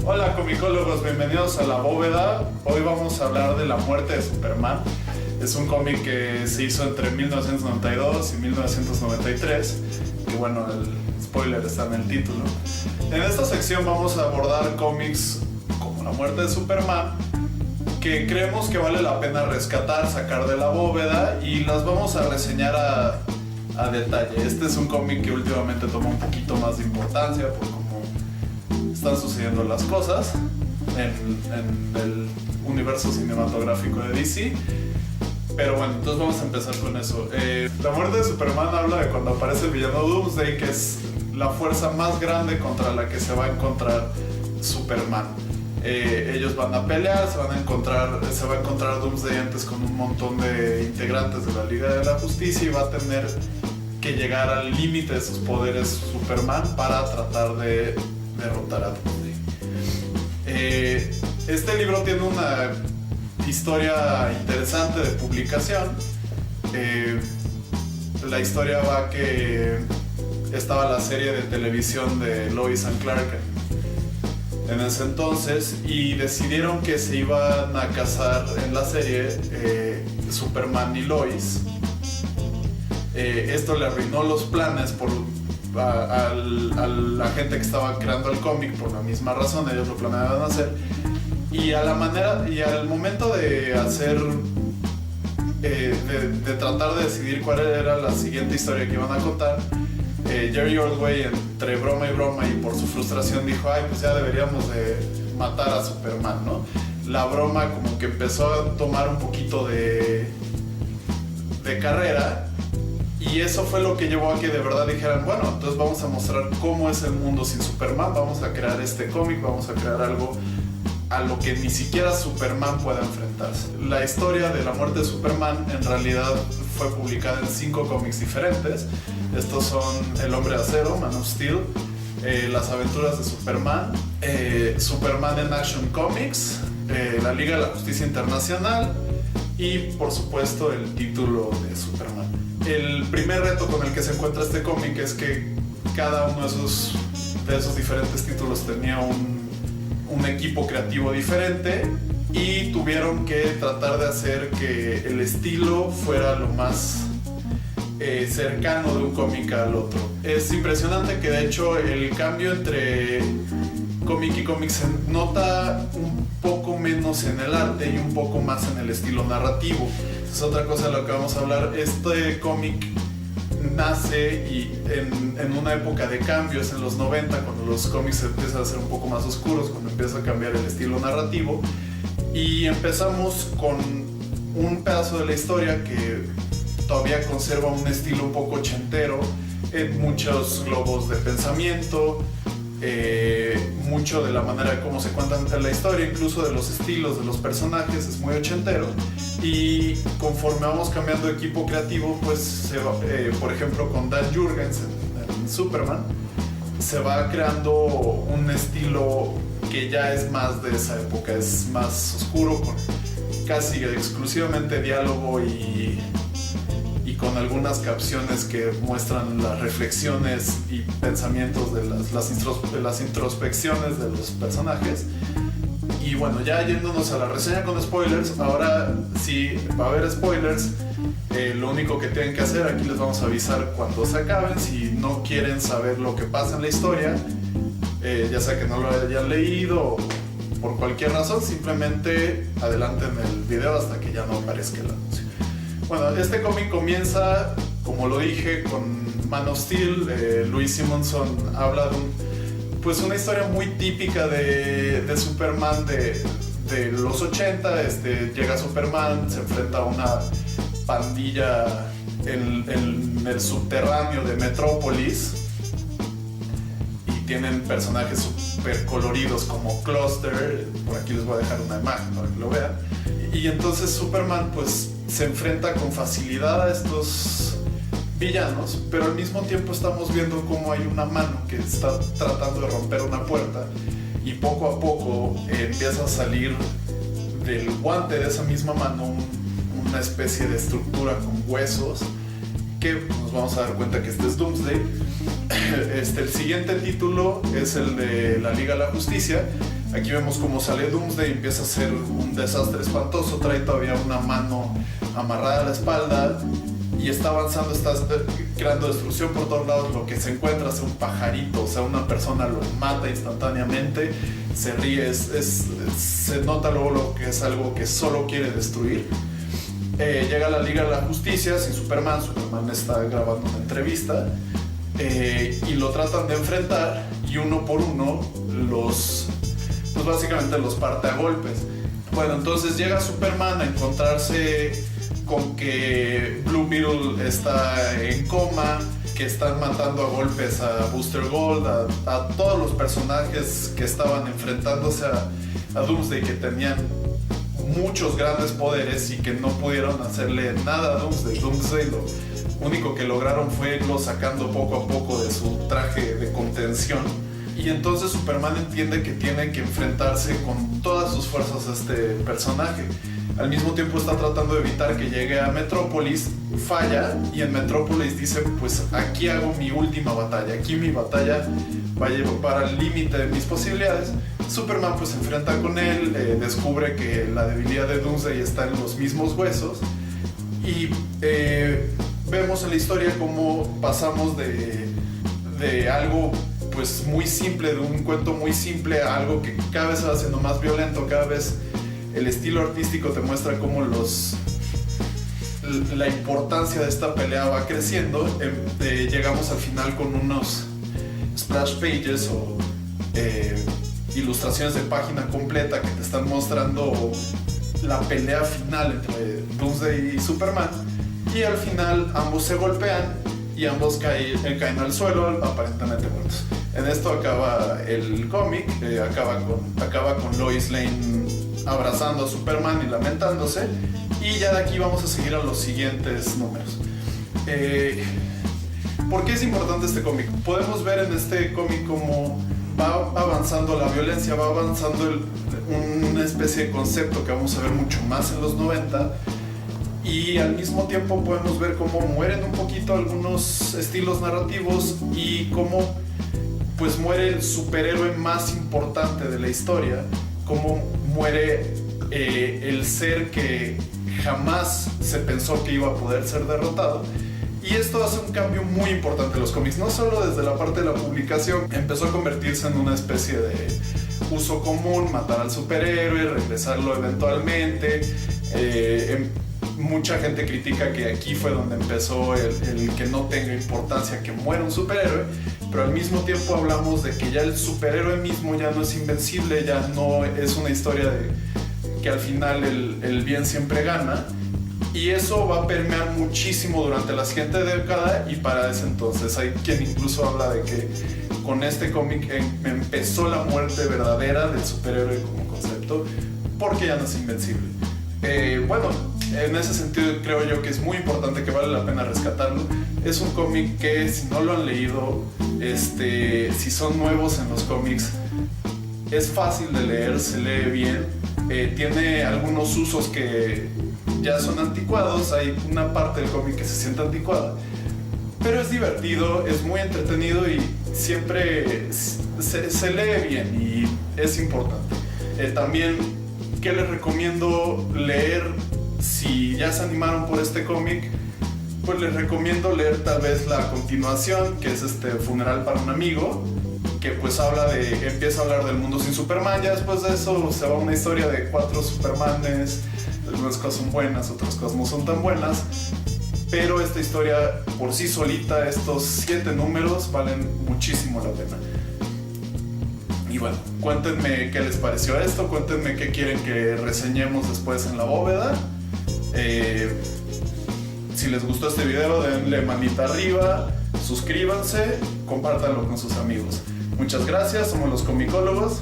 Hola comicólogos, bienvenidos a La Bóveda. Hoy vamos a hablar de la muerte de Superman. Es un cómic que se hizo entre 1992 y 1993. Y bueno, el spoiler está en el título. En esta sección vamos a abordar cómics como la muerte de Superman, que creemos que vale la pena rescatar, sacar de la bóveda, y las vamos a reseñar a detalle. Este es un cómic que últimamente toma un poquito más de importancia por cómo están sucediendo las cosas en el universo cinematográfico de DC. Pero bueno, entonces vamos a empezar con eso. La muerte de Superman habla de cuando aparece el villano Doomsday, que es la fuerza más grande contra la que se va a encontrar Superman. Ellos van a pelear, se va a encontrar Doomsday antes con un montón de integrantes de la Liga de la Justicia, y va a tener que llegar al límite de sus poderes Superman para tratar de derrotar a Doomsday. Este libro tiene una historia interesante de publicación. La historia va que estaba la serie de televisión de Lois and Clark en ese entonces, y decidieron que se iban a casar en la serie Superman y Lois. Esto le arruinó los planes a la gente que estaba creando el cómic por la misma razón. Ellos lo planeaban hacer, y al momento de hacer de tratar de decidir cuál era la siguiente historia que iban a contar, Jerry Ordway, entre broma y broma y por su frustración, dijo: ay, pues ya deberíamos de matar a Superman, ¿no? La broma como que empezó a tomar un poquito de carrera, y eso fue lo que llevó a que de verdad dijeran: bueno, entonces vamos a mostrar cómo es el mundo sin Superman, vamos a crear este cómic, vamos a crear algo a lo que ni siquiera Superman pueda enfrentarse. La historia de la muerte de Superman en realidad fue publicada en 5 cómics diferentes. Estos son El Hombre de Acero, Man of Steel, Las Aventuras de Superman, Superman en Action Comics, La Liga de la Justicia Internacional y, por supuesto, el título de Superman. El primer reto con el que se encuentra este cómic es que cada uno de esos diferentes títulos tenía un equipo creativo diferente, y tuvieron que tratar de hacer que el estilo fuera lo más cercano de un cómic al otro. Es impresionante que de hecho el cambio entre cómic y cómic se nota un poco menos en el arte y un poco más en el estilo narrativo. Es otra cosa de lo que vamos a hablar. Este cómic nace en una época de cambios en los 90, cuando los cómics empiezan a ser un poco más oscuros, cuando empieza a cambiar el estilo narrativo, y empezamos con un pedazo de la historia que todavía conserva un estilo un poco ochentero, muchos globos de pensamiento, mucho de la manera de cómo se cuenta la historia, incluso de los estilos de los personajes, es muy ochentero. Y conforme vamos cambiando de equipo creativo, pues por ejemplo con Dan Jurgens en Superman, se va creando un estilo que ya es más de esa época, es más oscuro, con casi exclusivamente diálogo y con algunas capciones que muestran las reflexiones y pensamientos de las introspecciones de los personajes. Y bueno, ya yéndonos a la reseña con spoilers, ahora sí va a haber spoilers. Lo único que tienen que hacer, aquí les vamos a avisar cuando se acaben. Si no quieren saber lo que pasa en la historia, ya sea que no lo hayan leído o por cualquier razón, simplemente adelanten el video hasta que ya no aparezca el anuncio. Bueno, este cómic comienza, como lo dije, con Man of Steel. Louise Simonson habla de una historia muy típica de Superman de los 80. Llega Superman, se enfrenta a una pandilla en el subterráneo de Metrópolis, y tienen personajes súper coloridos como Cluster. Por aquí les voy a dejar una imagen para que lo vean. Y entonces Superman pues se enfrenta con facilidad a estos villanos, pero al mismo tiempo estamos viendo cómo hay una mano que está tratando de romper una puerta, y poco a poco empieza a salir del guante de esa misma mano una especie de estructura con huesos, que nos vamos a dar cuenta que este es Doomsday. El siguiente título es el de la Liga de la Justicia. Aquí vemos cómo sale Doomsday, empieza a ser un desastre espantoso, trae todavía una mano amarrada a la espalda y está avanzando, está creando destrucción por todos lados. Lo que se encuentra es un pajarito, o sea, una persona lo mata instantáneamente, se ríe, se nota luego lo que es algo que solo quiere destruir. Llega a la Liga de la Justicia sin Superman. Superman está grabando una entrevista y lo tratan de enfrentar, y uno por uno pues básicamente los parte a golpes. Bueno, entonces llega Superman a encontrarse con que Blue Beetle está en coma, que están matando a golpes a Booster Gold, a todos los personajes que estaban enfrentándose a Doomsday, que tenían muchos grandes poderes y que no pudieron hacerle nada a Doomsday. Doomsday lo único que lograron fue irlo sacando poco a poco de su traje de contención. Y entonces Superman entiende que tiene que enfrentarse con todas sus fuerzas a este personaje. Al mismo tiempo está tratando de evitar que llegue a Metrópolis, falla, y en Metrópolis dice, pues aquí hago mi última batalla, aquí mi batalla va a llevar al límite de mis posibilidades. Superman pues se enfrenta con él, descubre que la debilidad de Doomsday está en los mismos huesos, y vemos en la historia cómo pasamos de algo pues muy simple, de un cuento muy simple, a algo que cada vez se va haciendo más violento. Cada vez el estilo artístico te muestra cómo la importancia de esta pelea va creciendo. Llegamos al final con unos splash pages o ilustraciones de página completa que te están mostrando la pelea final entre Doomsday y Superman, y al final ambos se golpean y ambos caen al suelo aparentemente muertos. En esto acaba el cómic, acaba con Lois Lane abrazando a Superman y lamentándose, y ya de aquí vamos a seguir a los siguientes números. ¿Por qué es importante este cómic? Podemos ver en este cómic cómo va avanzando la violencia, va avanzando una especie de concepto que vamos a ver mucho más en los 90, y al mismo tiempo podemos ver cómo mueren un poquito algunos estilos narrativos y cómo pues muere el superhéroe más importante de la historia, cómo muere el ser que jamás se pensó que iba a poder ser derrotado. Y esto hace un cambio muy importante en los cómics, no solo desde la parte de la publicación. Empezó a convertirse en una especie de uso común, matar al superhéroe, regresarlo eventualmente. Mucha gente critica que aquí fue donde empezó el que no tenga importancia que muera un superhéroe, pero al mismo tiempo hablamos de que ya el superhéroe mismo ya no es invencible, ya no es una historia de que al final el bien siempre gana. Y eso va a permear muchísimo durante la siguiente década, y para ese entonces hay quien incluso habla de que con este cómic empezó la muerte verdadera del superhéroe como concepto, porque ya no es invencible. Bueno, en ese sentido creo yo que es muy importante, que vale la pena rescatarlo. Es un cómic que, si no lo han leído, si son nuevos en los cómics, es fácil de leer, se lee bien. Tiene algunos usos que ya son anticuados, hay una parte del cómic que se siente anticuada, pero es divertido, es muy entretenido y siempre se lee bien, y es importante. También, ¿qué les recomiendo leer? Si ya se animaron por este cómic, pues les recomiendo leer tal vez la continuación, que es Funeral para un amigo, que pues empieza a hablar del mundo sin Superman. Ya después de eso se va una historia de 4 Supermanes. Algunas cosas son buenas, otras cosas no son tan buenas, pero esta historia por sí solita, estos 7 números, valen muchísimo la pena. Y bueno, cuéntenme qué les pareció esto, cuéntenme qué quieren que reseñemos después en la bóveda. Si les gustó este video, denle manita arriba, suscríbanse, compártanlo con sus amigos. Muchas gracias, somos los Comicólogos.